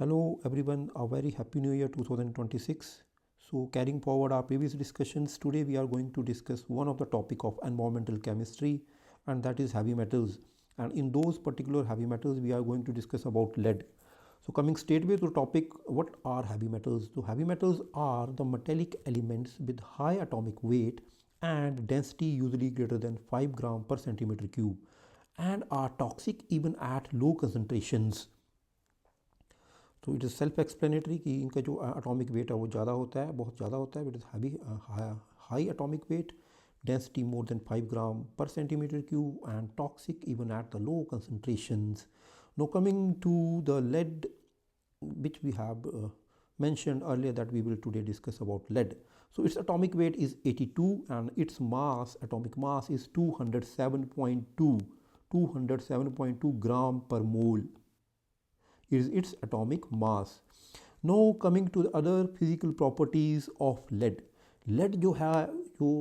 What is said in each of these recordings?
Hello everyone, a very happy new year 2026. So carrying forward our previous discussions, today we are going to discuss one of the topic of environmental chemistry, and that is heavy metals. And in those particular heavy metals we are going to discuss about lead. So coming straightway to the topic, what are heavy metals? So heavy metals are the metallic elements with high atomic weight and density usually greater than 5 gram per centimeter cube and are toxic even at low concentrations. तो it is self explanatory कि इनका जो atomic weight है वो ज़्यादा होता है, बहुत ज़्यादा होता है. It is heavy high atomic weight, density more than 5 gram per centimeter cube and toxic even at the low concentrations. Now coming to the lead, which we have mentioned earlier, that we will today discuss about lead. So its atomic weight is 82 and its mass, atomic mass, is 207.2 gram per mole is its atomic mass. Now coming to the other physical properties of lead. lead जो है, जो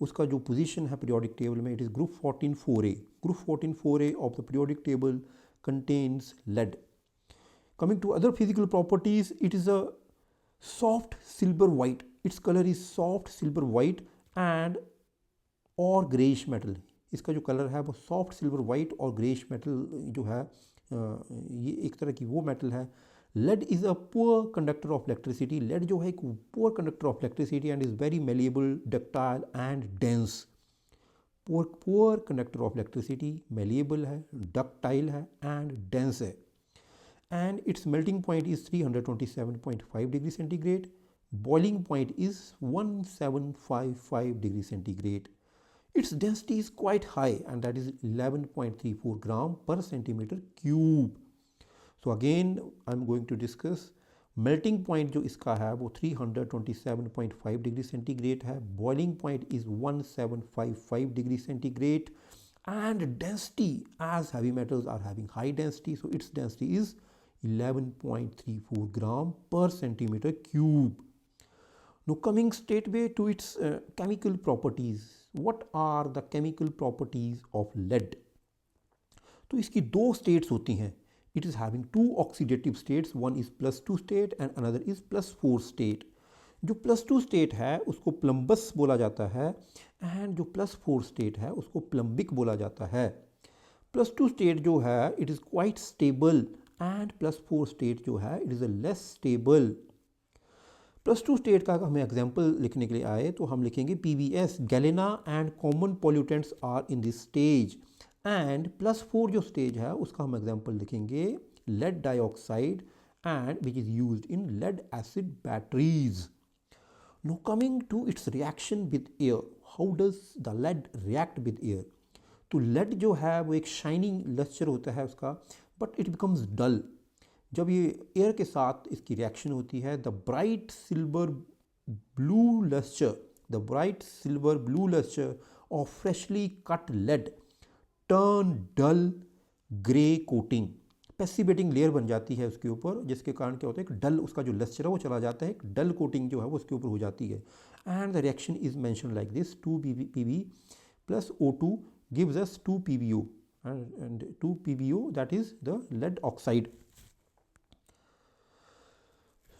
उसका जो position है periodic table में, it is group 14 4a. Group 14 4a of the periodic table contains lead. Coming to other physical properties, it is a soft silver white. Its color is soft silver white and or grayish metal. इसका जो colour है वो soft silver white और greyish metal जो है, ये एक तरह की वो मेटल है. Lead is a poor conductor of electricity. Lead जो है एक poor conductor of electricity and is very malleable, ductile and dense. Poor conductor of electricity, malleable है, डक्टाइल है एंड डेंस है. And its melting point is 327.5 degree centigrade. Boiling point is 1755 degree centigrade. Its density is quite high and that is 11.34 gram per centimeter cube. So again I am going to discuss melting point जो इसका है वो 327.5 degree centigrade है. Boiling point is 1755 degree centigrade and density, as heavy metals are having high density, so its density is 11.34 gram per centimeter cube. Now coming straightway to its chemical properties. What are the chemical properties of lead? तो इसकी दो states होती हैं. It is having two oxidative states. One is +2 state and another is +4 state. जो +2 state है उसको प्लम्बस बोला जाता है and जो +4 state है उसको प्लम्बिक बोला जाता है. +2 state जो है it is quite stable and +4 state जो है it is a less stable. +2 state का हमें एग्जाम्पल लिखने के लिए आए तो हम लिखेंगे PBS, galena and common pollutants are in this stage. And +4 जो स्टेज है उसका हम एग्जाम्पल लिखेंगे lead dioxide and which is used in lead acid batteries. No coming to its reaction with air. How does the lead react with air? तो lead जो है वो एक शाइनिंग लस्चर होता है उसका, बट इट बिकम्स डल जब ये एयर के साथ इसकी रिएक्शन होती है. The bright silver blue lustre of freshly cut lead turn dull grey coating. Passivating layer बन जाती है उसके ऊपर, जिसके कारण क्या होता है, एक डल उसका जो लस्चर है वो चला जाता है, एक डल कोटिंग जो है वो उसके ऊपर हो जाती है. And the reaction is mention like this. 2 Pb plus O2 gives us 2 PbO and 2 PbO, that is the lead oxide.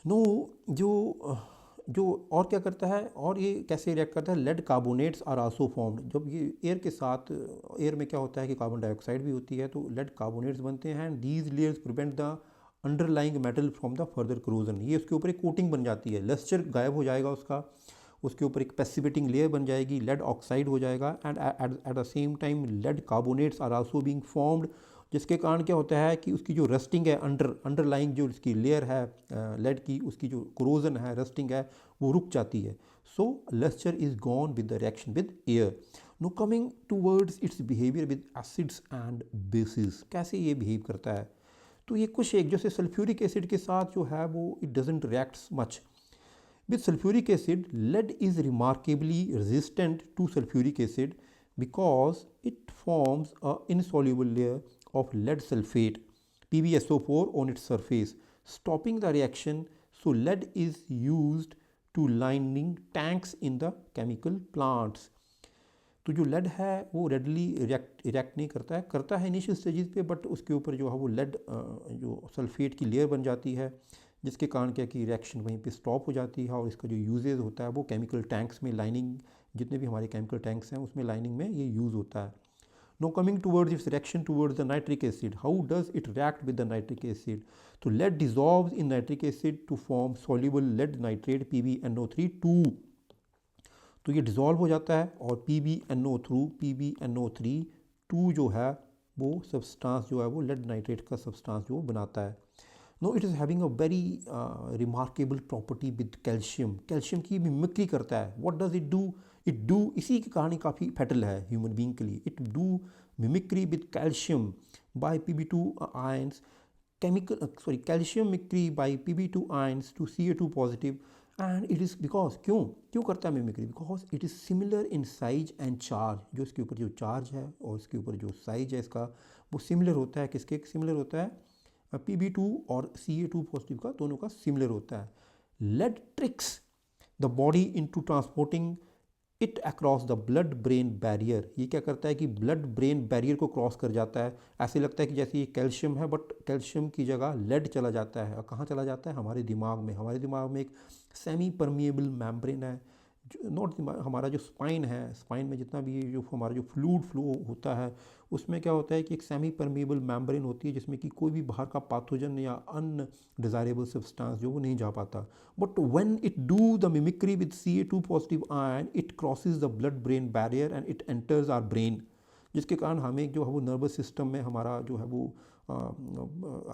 No जो और क्या करता है और ये कैसे रिएक्ट करता है? Lead carbonates are also formed. जब ये एयर के साथ, एयर में क्या होता है कि कार्बन डाइऑक्साइड भी होती है, तो लेड कार्बोनेट्स बनते हैं. And these layers prevent the underlying metal from the further corrosion. ये उसके ऊपर एक कोटिंग बन जाती है, लस्चर गायब हो जाएगा उसका, उसके ऊपर एक पेसिवेटिंग लेयर बन जाएगी, लेड ऑक्साइड हो जाएगा. And at the same time lead carbonates are also being formed, जिसके कारण क्या होता है कि उसकी जो रस्टिंग है, अंडरलाइंग जो उसकी लेयर है लेड की, उसकी जो क्रोजन है, रस्टिंग है, वो रुक जाती है. So lustre is gone with the reaction with air. No coming towards its behaviour with acids and bases. कैसे ये बिहेव करता है? तो ये कुछ एक जैसे सल्फ्यूरिक एसिड के साथ जो है वो it doesn't reacts much. With sulfuric acid, lead is remarkably resistant to sulfuric acid because it forms an insoluble layer of lead sulfate, PbSO4, on its surface, stopping the reaction. So lead is used to lining tanks in the chemical plants. तो जो lead है वो readily react नहीं करता है initial stages पे, but उसके ऊपर जो है वो लेड जो सल्फेट की लेयर बन जाती है, जिसके कारण क्या कि रिएक्शन वहीं पे स्टॉप हो जाती है। और इसका जो यूजेज होता है वो केमिकल टैंक्स में, लाइनिंग जितने भी हमारे केमिकल टैंक्स हैं उसमें लाइनिंग में ये यूज़ होता है। Now coming towards its reaction towards the nitric acid, how does it react with the nitric acid? So lead dissolves in nitric acid to form soluble lead nitrate PbNO3 2। तो ये dissolve हो जाता है और PbNO3 2 जो है वो substance जो है वो लेड नाइट्रेट का सब्सटेंस जो बनाता है। No it is having a very remarkable property with calcium. Calcium की मिमिक्री करता है। व्हाट डज इट डू इसी की कहानी काफ़ी फैटल है ह्यूमन बीइंग के लिए। It do mimicry with calcium by Pb2 ions calcium mimicry by Pb2 ions to Ca2 positive. And it is because क्यों करता है mimicry? Because it is similar in size and charge. जो इसके ऊपर जो charge है और इसके ऊपर जो साइज है इसका वो सिमिलर होता है। किसके सिमिलर होता है? Pb2 और Ca2 पॉजिटिव का, दोनों का सिमिलर होता है। Lead tricks the body into transporting it across the blood brain barrier. ये क्या करता है कि ब्लड ब्रेन बैरियर को क्रॉस कर जाता है। ऐसे लगता है कि जैसे ये कैल्शियम है, बट कैल्शियम की जगह लेड चला जाता है। और कहाँ चला जाता है? हमारे दिमाग में। हमारे दिमाग में एक सेमी परमिएबल मेम्ब्रेन है, नॉट हमारा जो स्पाइन है, स्पाइन में जितना भी जो हमारा जो फ्लूइड फ्लो होता है उसमें क्या होता है कि एक सेमी परमिएबल मेम्ब्रेन होती है जिसमें कि कोई भी बाहर का पैथोजन या अनडिजायरेबल सब्सटेंस जो वो नहीं जा पाता। But when it do the mimicry with Ca2 positive ion it crosses the blood brain barrier and it enters our brain, जिसके कारण हमें जो है वो नर्वस सिस्टम में हमारा जो है वो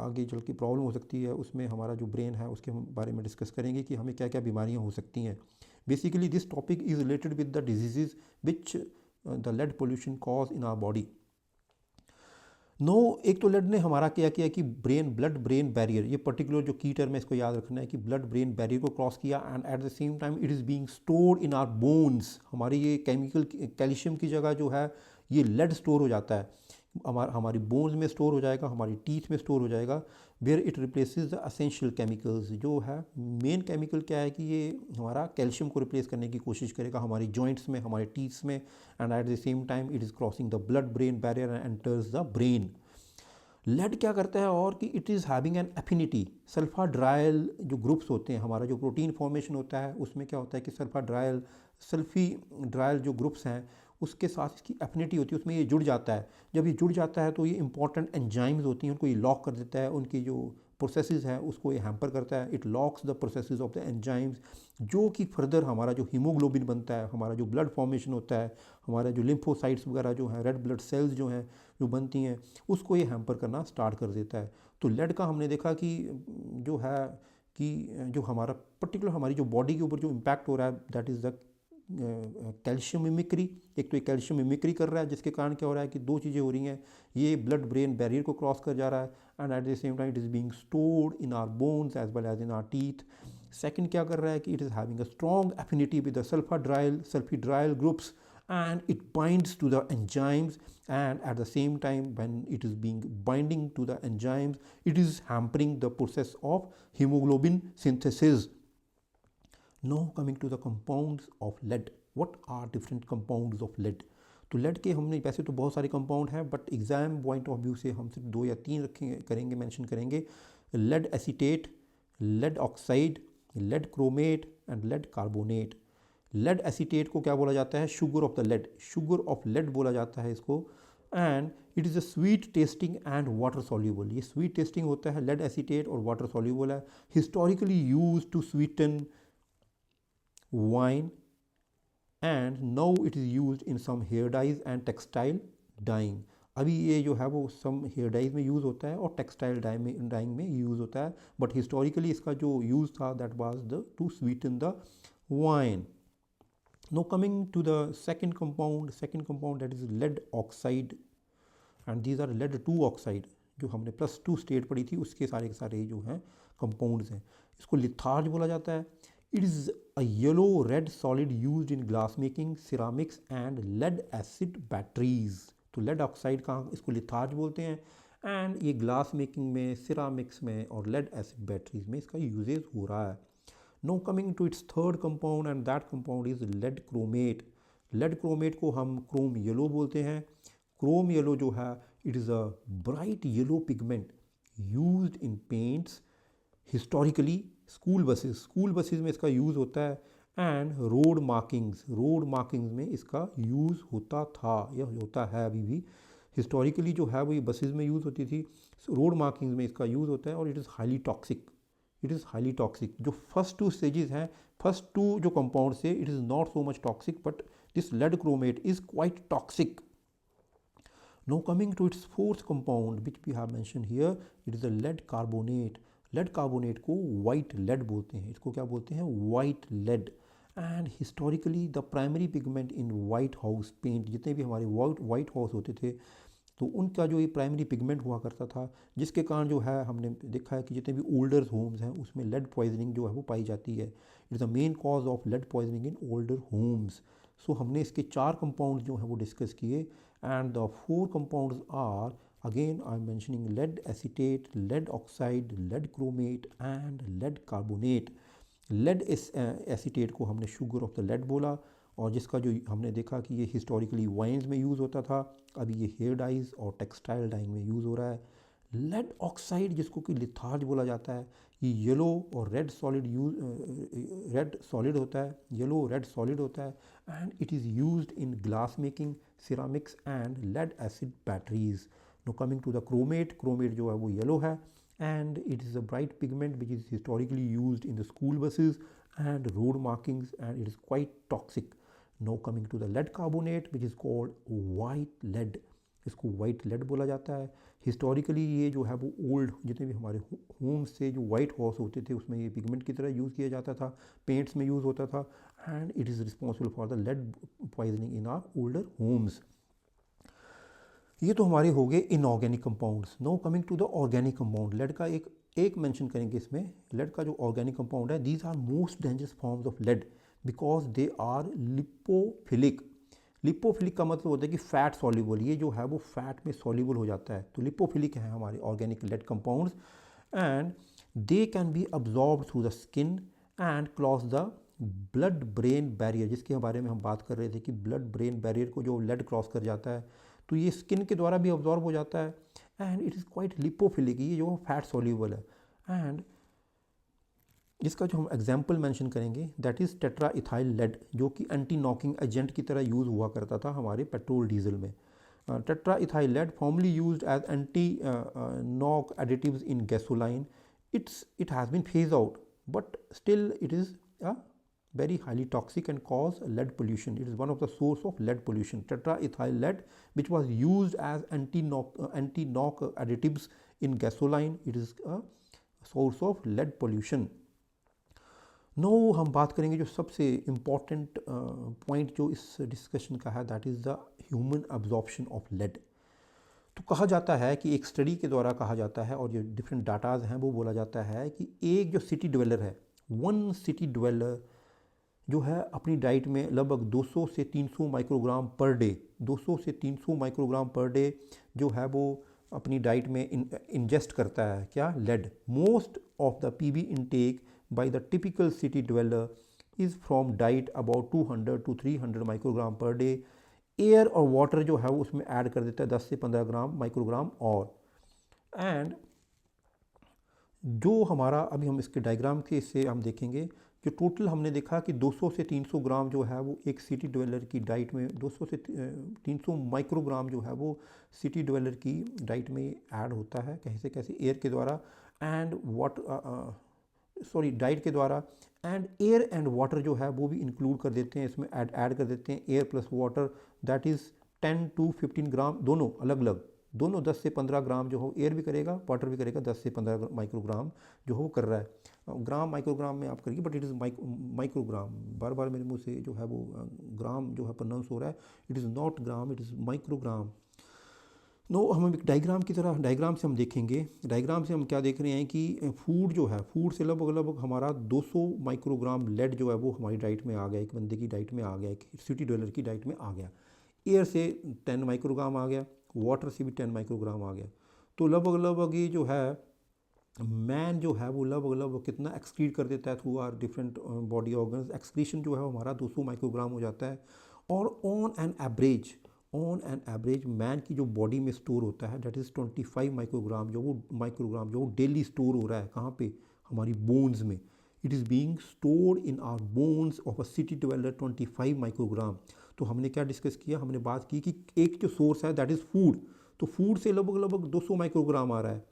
आगे चल के प्रॉब्लम हो सकती है। उसमें हमारा जो ब्रेन है उसके बारे में डिस्कस करेंगे कि हमें क्या क्या बीमारियां हो सकती हैं। Basically this topic is related with the diseases which the lead pollution cause in our body. No एक तो लेड ने हमारा क्या किया कि ब्लड ब्रेन बैरियर, ये पर्टिकुलर जो की टर्म है इसको याद रखना है कि ब्लड ब्रेन बैरियर को क्रॉस किया and at the same time it is being stored in our bones. हमारी ये केमिकल कैल्शियम की जगह जो है ये लेड स्टोर हो जाता है, हमारी बोन्स में स्टोर हो जाएगा, हमारी टीथ में स्टोर हो जाएगा। Where it replaces the essential chemicals. जो है मेन केमिकल क्या है कि ये हमारा कैल्शियम को रिप्लेस करने की कोशिश करेगा हमारी जॉइंट्स में, हमारे टीथ्स में। And at the same time it is crossing the blood brain barrier and enters the brain. Lead क्या करता है और कि it is having an affinity. Sulfhydryl जो ग्रुप्स होते हैं, हमारा जो प्रोटीन फॉर्मेशन होता है उसमें क्या होता है कि सल्फीड्रायल जो ग्रुप्स हैं उसके साथ इसकी एफिनिटी होती है, उसमें ये जुड़ जाता है। जब ये जुड़ जाता है तो ये इंपॉर्टेंट एंजाइम्स होती हैं उनको ये लॉक कर देता है, उनकी जो प्रोसेसेस हैं उसको ये हैम्पर करता है। It locks the processes of the enzymes, जो कि फर्दर हमारा जो हीमोग्लोबिन बनता है, हमारा जो ब्लड फॉर्मेशन होता है, हमारा जो लिम्फोसाइट्स वगैरह जो हैं, रेड ब्लड सेल्स जो हैं जो बनती हैं, उसको ये हैम्पर करना स्टार्ट कर देता है। तो लेड का हमने देखा कि जो है कि जो हमारा पर्टिकुलर हमारी जो बॉडी के ऊपर जो इम्पैक्ट हो रहा है that is the calcium mimicry. एक तो ये कैल्शियम मिमिक्री कर रहा है जिसके कारण क्या हो रहा है कि दो चीज़ें हो रही हैं, ये ब्लड ब्रेन बैरियर को क्रॉस कर जा रहा है and at the same time it is being stored in our bones as well as in our teeth. Second क्या कर रहा है कि it is having a strong affinity with the sulfhydryl groups and it binds to the enzymes, and at the same time when it is being binding to the enzymes it is hampering the process of hemoglobin synthesis. Now coming to the compounds of lead, what are different compounds of lead? तो lead के हमने वैसे तो बहुत सारे compound हैं but exam point of view से हम सिर्फ 2 या 3 करेंगे, मेंशन करेंगे। Lead acetate, lead oxide, lead chromate and lead carbonate. Lead acetate को क्या बोला जाता है? Sugar of the lead, sugar of lead बोला जाता है इसको। And it is a sweet tasting and water soluble. ये स्वीट टेस्टिंग होता है लेड एसीटेट और वाटर सॉल्यूबल है। Historically use to sweeten wine and now it is use in some hair dyes and textile dyeing. अभी ये जो है वो सम हेयर डाइज में यूज़ होता है और टेक्सटाइल डाइंग में यूज़ होता है, बट हिस्टोरिकली इसका जो यूज़ था that was the two Sutton the wine. Now coming to the second compound that is lead oxide, and these are lead 2 oxide जो हमने +2 स्टेट पढ़ी थी उसके सारे के सारे जो हैं कंपाउंड्स हैं। इसको लिथार्ज बोला जाता है। It is a yellow red solid used in glass making, ceramics and lead acid batteries. तो लेड ऑक्साइड का इसको लिथार्ज बोलते हैं एंड ये ग्लास मेकिंग में, सिरामिक्स में और लेड एसिड बैटरीज में इसका यूजेज हो रहा है। Now coming to its third compound, and that compound is lead chromate. Lead chromate को हम क्रोम येलो बोलते हैं। क्रोम येलो जो है it is a bright yellow pigment used in paints historically. School buses में इसका यूज़ होता है एंड रोड मार्किंग्स में इसका यूज़ होता था या होता है अभी भी। हिस्टोरिकली जो है वो ये बसेस में यूज़ होती थी, रोड मार्किंग्स में इसका यूज़ होता है और इट इज़ हाईली टॉक्सिक। जो फर्स्ट टू स्टेजेस हैं, फर्स्ट टू जो कंपाउंड से it is not so much toxic but this led chromate is quite toxic. Now coming to its fourth compound which we have mentioned here, it is a lead carbonate. Lead carbonate को white lead बोलते हैं, इसको क्या बोलते हैं, white lead. And historically the primary pigment in white house paint, जितने भी हमारे वाइट हाउस होते थे तो उनका जो ये प्राइमरी पिगमेंट हुआ करता था, जिसके कारण जो है हमने देखा है कि जितने भी ओल्डर होम्स हैं उसमें लेड पॉइजनिंग जो है वो पाई जाती है। It is the main cause of lead poisoning in older homes. So हमने इसके 4 कंपाउंड जो हैं वो डिस्कस किए and the 4 compounds are again I am mentioning lead acetate, lead oxide, lead chromate and lead carbonate. Lead acetate को हमने sugar of the lead बोला और जिसका जो हमने देखा कि ये हिस्टोरिकली वाइन्स में यूज़ होता था, अभी ये हेयर डाइज और टेक्सटाइल डाइंग में यूज़ हो रहा है। लेड ऑक्साइड जिसको कि लिथार्ज बोला जाता है, ये येलो और रेड सॉलिड होता है, येलो रेड सॉलिड होता है and it is used in glass making, ceramics and lead acid batteries. No coming to the chromate जो है वो येलो है and it is a bright pigment which is historically used in the school buses and road markings and it is quite toxic. Now coming to the lead carbonate which is called white lead, इसको white lead बोला जाता है। Historically ये जो है वो old जितने भी हमारे होम्स से जो वाइट हाउस होते थे उसमें ये पिगमेंट की तरह यूज़ किया जाता था, पेंट्स में यूज़ होता था and it is responsible for the lead poisoning in our older homes. ये तो हमारे हो गए inorganic compounds. No coming to the organic compound, lead का एक मेंशन करेंगे इसमें। लेड का जो ऑर्गेनिक कंपाउंड है, these are most dangerous forms of lead because they are lipophilic. Lipophilic का मतलब होता है कि फैट सॉल्युबल, ये जो है वो फैट में सॉल्युबल हो जाता है, तो लिपोफिलिक है हमारे organic lead compounds and they can be absorb through the skin and cross the blood brain barrier, जिसके बारे में हम बात कर रहे थे कि ब्लड ब्रेन बैरियर को जो लेड क्रॉस कर जाता है तो ये स्किन के द्वारा भी अब्जॉर्ब हो जाता है and it is quite lipophilic, ये जो फैट सॉल्युबल है। एंड इसका जो हम एग्जाम्पल मेंशन करेंगे that is tetra ethyl lead, जो कि एंटी नॉकिंग एजेंट की तरह यूज़ हुआ करता था हमारे पेट्रोल डीजल में। Tetra ethyl lead formerly used as anti knock additives in gasoline. it has been phased out but still it is a very highly toxic and cause lead pollution. It is one of the source of lead pollution. Tetraethyl lead which was used as anti-knock additives in gasoline, it is a source of lead pollution. No हम बात करेंगे जो सबसे important point जो इस discussion का है that is the human absorption of lead. तो कहा जाता है कि एक स्टडी के द्वारा कहा जाता है और जो डिफरेंट डाटाज हैं वो बोला जाता है कि एक जो सिटी ड्वेलर है, वन सिटी ड्वेलर जो है अपनी डाइट में लगभग 200 से 300 माइक्रोग्राम पर डे, 200 से 300 माइक्रोग्राम पर डे जो है वो अपनी डाइट में इंजेस्ट करता है क्या, lead. Most of the PB intake by the typical city dweller is from diet about 200 to 300 microgram per day. Air और वाटर जो है वो उसमें ऐड कर देता है 10 से 15 ग्राम माइक्रोग्राम और। एंड जो हमारा अभी हम इसके डायग्राम के इससे हम देखेंगे जो टोटल हमने देखा कि 200 से 300 ग्राम जो है वो एक सिटी ड्वेलर की डाइट में 200 से 300 माइक्रोग्राम जो है वो सिटी ड्वेलर की डाइट में ऐड होता है कैसे कैसे, एयर के द्वारा एंड डाइट के द्वारा एंड एयर एंड वाटर जो है वो भी इंक्लूड कर देते हैं इसमें, ऐड कर देते हैं air plus water that is 10 to 15 ग्राम, दोनों अलग अलग, दोनों 10 से 15 ग्राम जो हो एयर भी करेगा वाटर भी करेगा, 10 से 15 माइक्रोग्राम जो हो कर रहा है। ग्राम माइक्रोग्राम में आप करिए बट इट इज़ माइक्रोग्राम, बार बार मेरे मुंह से जो है वो ग्राम जो है प्रोनाउंस हो रहा है, it is not gram, it is microgram. No हम एक डायग्राम की तरह, डायग्राम से हम देखेंगे, डायग्राम से हम क्या देख रहे हैं कि फूड जो है, फूड से लगभग हमारा 200 माइक्रोग्राम लेड जो है वो हमारी डाइट में आ गया, एक बंदे की डाइट में आ गया, एक सिटी ड्वेलर की डाइट में आ गया। एयर से 10 माइक्रोग्राम आ गया, वाटर से भी 10 माइक्रोग्राम आ गया, तो लगभग ये जो है मैन जो है वो लगभग कितना एक्सक्रीट कर देता है through our different body organs, excretion जो है हमारा 200 माइक्रोग्राम हो जाता है और ऑन एन एवरेज मैन की जो बॉडी में स्टोर होता है दैट इज़ 25 माइक्रोग्राम, जो वो डेली स्टोर हो रहा है कहाँ पे, हमारी बोन्स में. It is being stored in our bones of a city developer 25 microgram. तो हमने क्या डिस्कस किया, हमने बात की कि एक जो सोर्स है दैट इज़ फूड. तो फूड से लगभग 200 माइक्रोग्राम आ रहा है,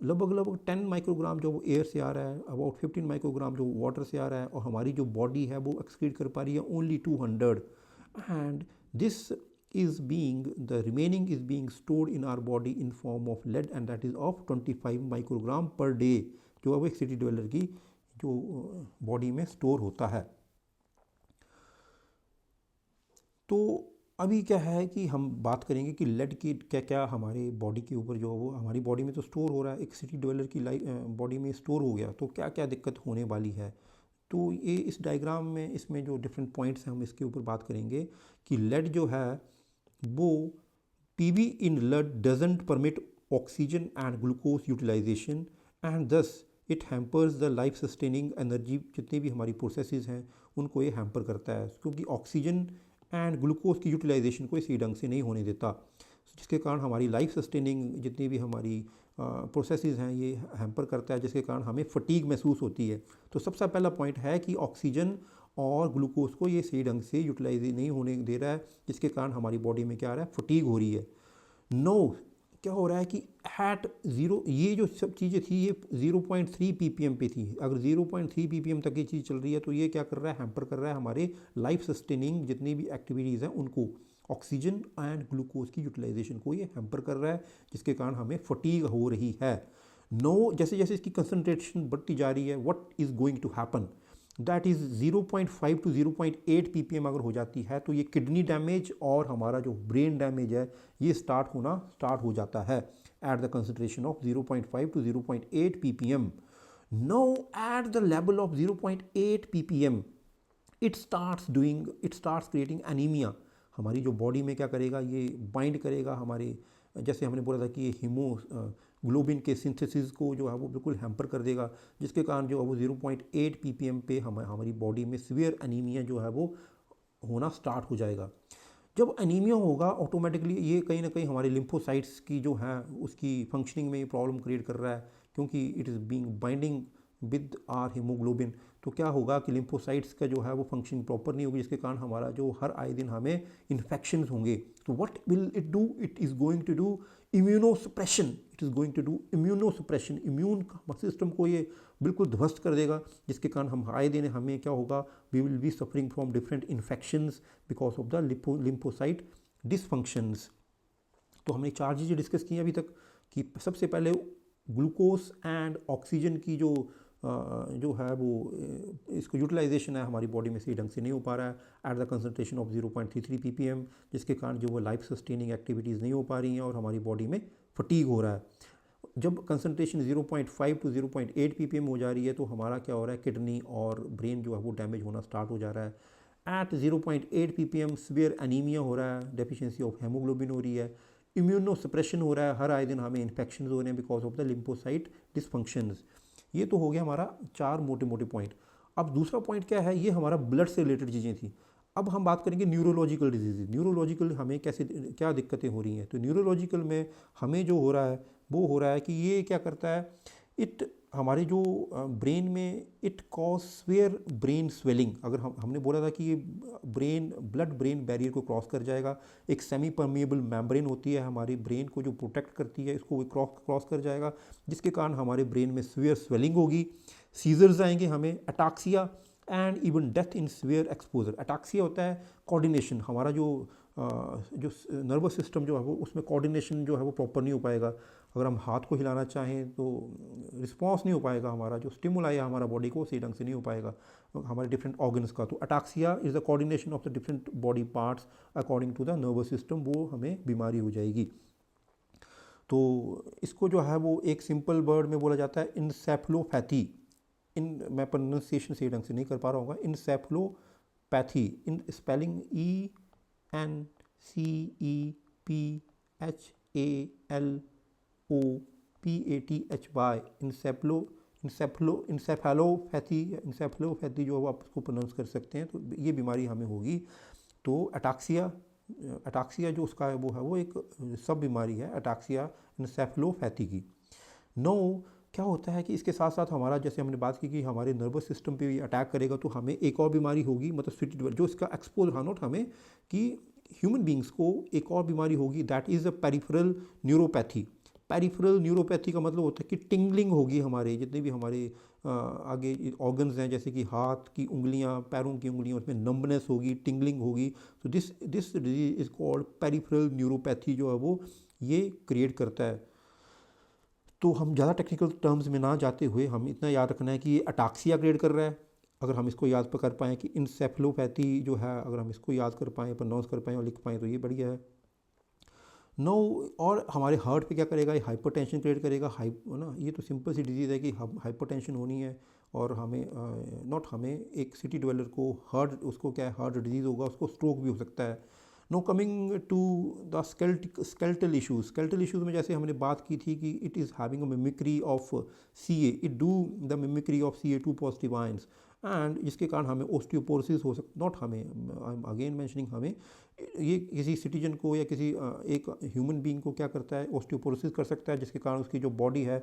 लगभग 10 माइक्रोग्राम जो वो एयर से आ रहा है, अबाउट 15 माइक्रोग्राम जो वाटर से आ रहा है, और हमारी जो बॉडी है वो एक्सक्रीट कर पा रही है only 200. And this is being, the remaining is being stored in our body in form of lead and that is of 25 microgram per day, जो अब एक सिटी डेवलपर की जो बॉडी में स्टोर होता है. तो अभी क्या है कि हम बात करेंगे कि लेड की क्या क्या हमारे बॉडी के ऊपर जो वो हमारी बॉडी में तो स्टोर हो रहा है, एक सिटी डेवलपर की बॉडी में स्टोर हो गया, तो क्या क्या दिक्कत होने वाली है. तो ये इस डायग्राम में इसमें जो डिफरेंट पॉइंट्स हैं हम इसके ऊपर बात करेंगे कि लेड जो है वो PB in blood doesn't permit oxygen and glucose utilization and thus it hampers the life sustaining energy. जितनी भी हमारी प्रोसेसेस हैं उनको ये हैम्पर करता है, क्योंकि ऑक्सीजन एंड ग्लूकोज की यूटिलाइजेशन को इसी ढंग से नहीं होने देता, जिसके कारण हमारी लाइफ सस्टेनिंग जितनी भी हमारी प्रोसेसेस हैं ये हैम्पर करता है, जिसके कारण हमें फटीग महसूस होती है. तो सबसे पहला पॉइंट है कि ऑक्सीजन और ग्लूकोज को ये सही ढंग से यूटिलाइज नहीं होने दे रहा है, जिसके कारण हमारी बॉडी में क्या आ रहा है, फटीग हो रही है. नो, क्या हो रहा है कि एट ज़ीरो ये जो सब चीज़ें थी ये 0.3 ppm पे थी. अगर 0.3 ppm तक ये चीज़ चल रही है तो ये क्या कर रहा है, हैम्पर कर रहा है हमारे लाइफ सस्टेनिंग जितनी भी एक्टिविटीज़ हैं उनको, ऑक्सीजन एंड ग्लूकोज की यूटिलाइजेशन को ये हैम्पर कर रहा है, जिसके कारण हमें फटीग हो रही है. नो, जैसे जैसे इसकी कंसनट्रेशन बढ़ती जा रही है, what is going to happen, that is 0.5 to 0.8 ppm अगर हो जाती है तो ये किडनी डैमेज और हमारा जो ब्रेन डैमेज है ये स्टार्ट हो जाता है at the concentration of 0.5 to 0.8 ppm. No, at the level of 0.8 ppm it starts creating anaemia. हमारी जो बॉडी में क्या करेगा, ये बाइंड करेगा हमारे, जैसे हमने बोला था कि ये हीमोग्लोबिन के सिंथेसिस को जो है वो बिल्कुल हैम्पर कर देगा, जिसके कारण जो है वो 0.8 ppm पे हमारी बॉडी में सीवियर एनीमिया जो है वो होना स्टार्ट हो जाएगा. जब एनीमिया होगा ऑटोमेटिकली ये कहीं ना कहीं हमारे लिम्फोसाइट्स की जो है उसकी फंक्शनिंग में प्रॉब्लम क्रिएट कर रहा है, क्योंकि it is being binding with our haemoglobin. तो क्या होगा कि लिम्फोसाइट्स का जो है वो फंक्शनिंग प्रॉपर नहीं होगी, जिसके कारण हमारा जो हर आए दिन हमें इन्फेक्शंस होंगे. तो what will it do, it is going to do immunosuppression. Immune system को ये बिल्कुल ध्वस्त कर देगा, जिसके कारण हम आए दिन हमें क्या होगा, we will be suffering from different infections because of the lymphocyte dysfunctions. तो हमने 4 चीज़ें डिस्कस की अभी तक कि सबसे पहले ग्लूकोज एंड ऑक्सीजन की जो है वो इसको यूटिलाइजेशन है हमारी बॉडी में सही ढंग से नहीं हो पा रहा है at the concentration of 0.33 ppm, जिसके कारण जो वो लाइफ सस्टेनिंग एक्टिविटीज़ नहीं हो पा रही हैं और हमारी बॉडी में फटीग हो रहा है. जब कंसनट्रेशन 0.5 टू 0.8 ppm हो जा रही है तो हमारा क्या हो रहा है, किडनी और ब्रेन जो है वो डैमेज होना स्टार्ट हो जा रहा है. एट 0.8 ppm सीवियर एनीमिया हो रहा है, डेफिशिएंसी ऑफ हेमोग्लोबिन हो रही है, इम्यूनो सप्रेशन हो रहा है, हर आए दिन हमें इन्फेक्शन हो रहे हैं because of the lymphocyte dysfunctions. ये तो हो गया हमारा 4 मोटे मोटे पॉइंट. अब दूसरा पॉइंट क्या है, ये हमारा ब्लड से रिलेटेड चीज़ें थी. अब हम बात करेंगे न्यूरोलॉजिकल डिजीज़. न्यूरोलॉजिकल हमें कैसे क्या दिक्कतें हो रही हैं. तो न्यूरोलॉजिकल में हमें जो हो रहा है वो हो रहा है कि ये क्या करता है, इट हमारे जो ब्रेन में it cause swear brain swelling. अगर हमने बोला था कि ये ब्लड ब्रेन बैरियर को क्रॉस कर जाएगा, एक सेमी परमिएबल मेम्ब्रेन होती है हमारी ब्रेन को जो प्रोटेक्ट करती है, इसको क्रॉस कर जाएगा, जिसके कारण हमारे ब्रेन में स्वेयर स्वेलिंग होगी, सीजर्स आएंगे हमें, ataxia and even death in severe exposure. Ataxia होता है कोऑर्डिनेशन, हमारा जो नर्वस सिस्टम जो है वो उसमें कोऑर्डिनेशन जो है वो प्रॉपर नहीं हो पाएगा. अगर हम हाथ को हिलाना चाहें तो रिस्पॉन्स नहीं हो पाएगा, हमारा जो स्टिमुलाई है हमारा बॉडी को सही ढंग से नहीं हो पाएगा हमारे डिफरेंट ऑर्गन्स का. तो ataxia is the coordination of the different body parts according to the nervous system, वो हमें बीमारी हो जाएगी. तो इसको जो है वो एक सिंपल वर्ड में बोला जाता है इंसेफलोपैथी. मैं प्रोनाउंसिएशन सही ढंग से नहीं कर पा रहा हूँ, इंसेफलोपैथी, इन स्पेलिंग ENCEPHALOPATHY, इंसेफेलोपैथी जो है वो आप उसको प्रोनाउंस कर सकते हैं. तो ये बीमारी हमें होगी. तो अटाक्सिया जो उसका है वो एक सब बीमारी है, अटाक्सिया इंसेफेलोपैथी की। नो, क्या होता है कि इसके साथ साथ हमारा, जैसे हमने बात की कि हमारे नर्वस सिस्टम पे भी अटैक करेगा, तो हमें एक और बीमारी होगी, मतलब स्वीट जो इसका एक्सपोज रहा नोट हमें कि ह्यूमन बींग्स को एक और बीमारी होगी, that is a peripheral neuropathy. Peripheral neuropathy का मतलब होता है कि टिंगलिंग होगी, हमारे जितने भी हमारे आगे ऑर्गन्स हैं, जैसे कि हाथ की उंगलियां, पैरों की उंगलियां, उसमें नंबनेस होगी, टिंगलिंग होगी। तो this disease is called peripheral neuropathy, जो है वो ये क्रिएट करता है। तो हम ज़्यादा टेक्निकल टर्म्स में ना जाते हुए हम इतना याद रखना है कि ये अटाक्सिया क्रिएट कर रहा है। अगर हम इसको याद कर पाएँ कि इंसेफेलोपैथी जो है, अगर हम इसको याद कर पाएँ, प्रोनाउंस कर पाएँ और लिख पाएँ, तो ये बढ़िया है। नो, और हमारे हार्ट पे क्या करेगा, ये हाइपरटेंशन क्रिएट करेगा। ना, ये तो सिंपल सी डिजीज़ है कि हम हाइपरटेंशन होनी है, और हमें नॉट हमें एक सिटी डेवेलपर को हार्ट, उसको क्या है, हार्ट डिजीज़ होगा, उसको स्ट्रोक भी हो सकता है। No, coming to the skeletal issues में जैसे हमने बात की थी कि it is having a mimicry of C A, it do the mimicry of CA2 positive ions, and जिसके कारण हमें ओस्टियोपोरोसिस हो सकता, नॉट हमें, आई एम अगेन मैंशनिंग, हमें ये किसी सिटीजन को या किसी एक ह्यूमन बीइंग को क्या करता है, ओस्टियोपोरोसिस कर सकता है, जिसके कारण उसकी जो बॉडी है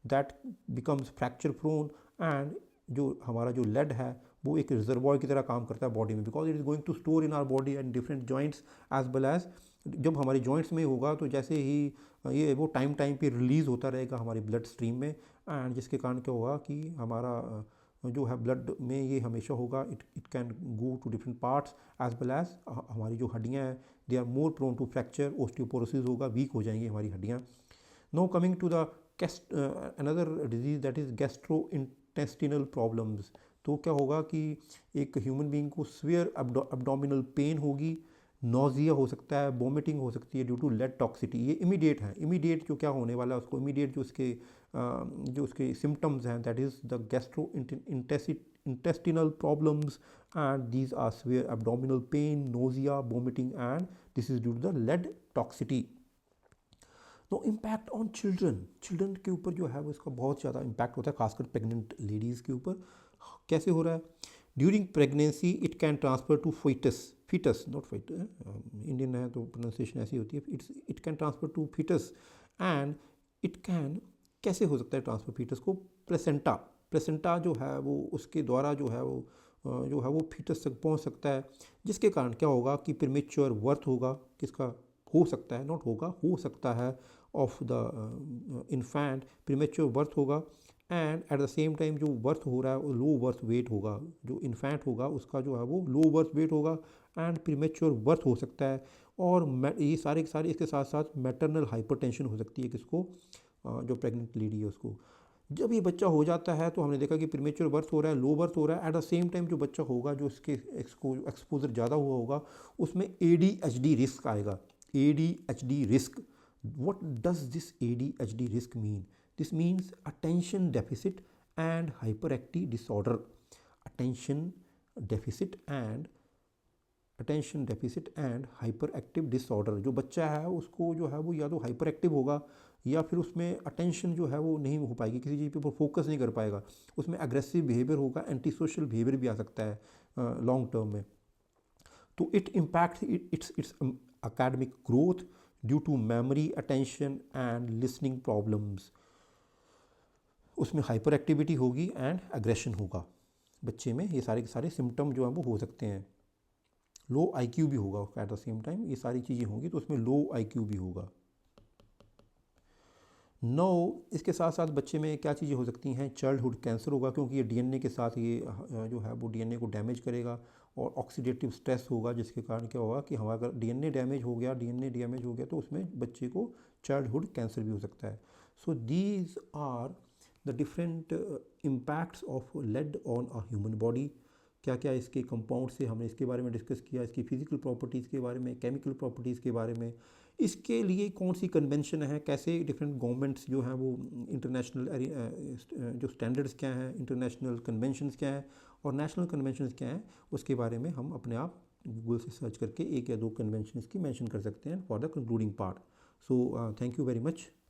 that becomes fracture prone, and जो हमारा जो लेड है वो एक रिजर्वॉयर की तरह काम करता है बॉडी में, because it is going to store in our body and different joints as well as, जब हमारे जॉइंट्स में होगा तो जैसे ही ये वो टाइम टाइम पे रिलीज़ होता रहेगा हमारी ब्लड स्ट्रीम में, एंड जिसके कारण क्या होगा कि हमारा जो है ब्लड में ये हमेशा होगा, it can go to different parts as well as हमारी जो हड्डियाँ हैं they are more prone to fracture, osteoporosis होगा, वीक हो जाएंगी हमारी हड्डियाँ। No, coming to the another disease that is gastro intestinal problems. तो क्या होगा कि एक ह्यूमन बीइंग को स्वीयर abdominal पेन होगी, नोजिया हो सकता है, वोमिटिंग हो सकती है ड्यू टू लेड टॉक्सिटी। ये इमीडिएट है, इमीडिएट जो क्या होने वाला है उसको, इमीडिएट जो उसके सिम्टम्स हैं, that is the gastro intestinal problems, and these are severe abdominal pain, nausea, vomiting, and this is due to the lead toxicity. तो इम्पैक्ट ऑन चिल्ड्रन के ऊपर जो है वो इसका बहुत ज़्यादा इम्पैक्ट होता है, खासकर प्रेग्नेंट लेडीज़ के ऊपर। कैसे हो रहा है, during pregnancy it can transfer to foetus not fight, Indian है तो प्रोनाउंसिएशन ऐसी होती है, it can transfer to foetus, and it can, कैसे हो सकता है ट्रांसफर फीटस को, प्लेसेंटा जो है वो उसके द्वारा जो है वो फीटस तक पहुंच सकता है, जिसके कारण क्या होगा कि प्रीमेच्योर बर्थ होगा, किसका हो सकता है, नॉट होगा, हो सकता है, of the infant, premature birth होगा, and at the same time जो बर्थ हो रहा है वो लो बर्थ वेट होगा, जो इन्फेंट होगा उसका जो है वो लो बर्थ वेट होगा, एंड प्रीमेच्योर बर्थ हो सकता है। और ये सारे के सारे इसके साथ साथ मैटरनल हाइपरटेंशन हो सकती है, किसको, जो प्रेग्नेंट लेडी है उसको। जब ये बच्चा हो जाता है तो हमने देखा कि प्रीमेच्योर बर्थ हो रहा है, लो बर्थ हो रहा है, एट द सेम टाइम जो बच्चा होगा, जो इसके एक्सपोजर ज़्यादा हुआ होगा, उसमें ADHD रिस्क आएगा, ADHD risk. What does this ADHD risk mean? This means attention deficit and hyperactive disorder. Attention deficit and hyper active disorder. जो बच्चा है उसको जो है वो या तो हाइपर एक्टिव होगा, या फिर उसमें अटेंशन जो है वो नहीं हो पाएगी, किसी चीज़ पे फोकस नहीं कर पाएगा, उसमें एग्रेसिव बिहेवियर होगा, एंटी सोशल बिहेवियर भी आ सकता है लॉन्ग टर्म में। तो it impact it's academic growth due to memory, attention and listening problems. उसमें हाइपर एक्टिविटी होगी एंड एग्रेशन होगा बच्चे में, ये सारे के सारे सिम्टम जो हैं वो हो सकते हैं। लो IQ भी होगा उसका एट द सेम टाइम, ये सारी चीज़ें होंगी तो उसमें लो IQ भी होगा। नो, इसके साथ साथ बच्चे में क्या चीज़ें हो सकती हैं, चाइल्डहुड कैंसर होगा, क्योंकि ये DNA के साथ ये जो है वो DNA को डैमेज करेगा, और ऑक्सीडेटिव स्ट्रेस होगा, जिसके कारण क्या होगा कि हमारा अगर DNA डैमेज हो गया तो उसमें बच्चे को चाइल्डहुड कैंसर भी हो सकता है। So these are the different impacts of lead on a human body. क्या क्या इसके कंपाउंड से हमने इसके बारे में डिस्कस किया, इसकी फिजिकल प्रॉपर्टीज़ के बारे में, केमिकल प्रॉपर्टीज़ के बारे में, इसके लिए कौन सी कन्वेंशन है, कैसे डिफरेंट गवर्नमेंट्स जो हैं वो इंटरनेशनल जो स्टैंडर्ड्स क्या हैं, इंटरनेशनल कन्वेंशंस क्या हैं और नेशनल कन्वेंशंस क्या हैं, उसके बारे में हम अपने आप गूगल से सर्च करके एक या दो कन्वेंशंस की मेंशन कर सकते हैं for the concluding part. So thank you very much.